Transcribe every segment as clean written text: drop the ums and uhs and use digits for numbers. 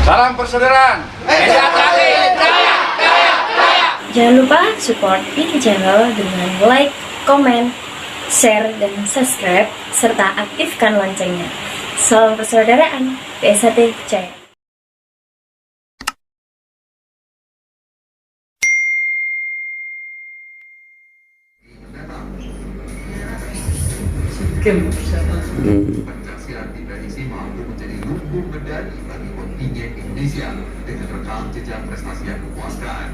Salam persaudaraan. Jangan lupa support Wiki Channel dengan like, komen, share, dan subscribe, serta aktifkan loncengnya. Salam persaudaraan, PSAT Jaya. Pencaksilat diprediksi mampu menjadi lumbung medali bagi kontingen Indonesia dengan rekam jejak prestasi yang memuaskan.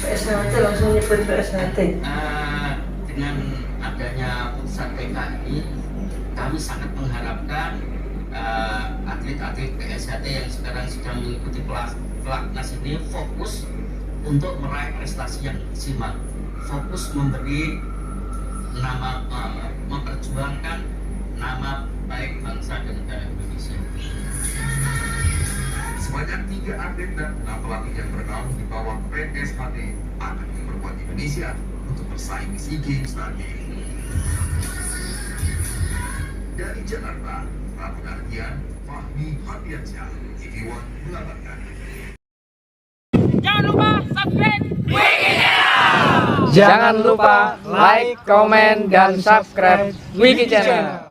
PSNT langsung nyebut PSNT. Dengan adanya putusan PK ini, kami sangat mengharapkan atlet-atlet PSHT yang sekarang sedang mengikuti pelatnas ini fokus untuk meraih prestasi yang maksimal, fokus memberi nama, memperjuangkan nama baik bangsa dan negara Indonesia. Sebanyak 3 atlet dan 6 pelatih yang bernaung di bawah PSHT akan memperkuat Indonesia untuk bersaing di SEA Games nanti. Dari Jakarta, Prabu Nardian, Fahmi Hadiansyah, TV One melaporkan. Jangan lupa like, komen, dan subscribe Wiki Channel.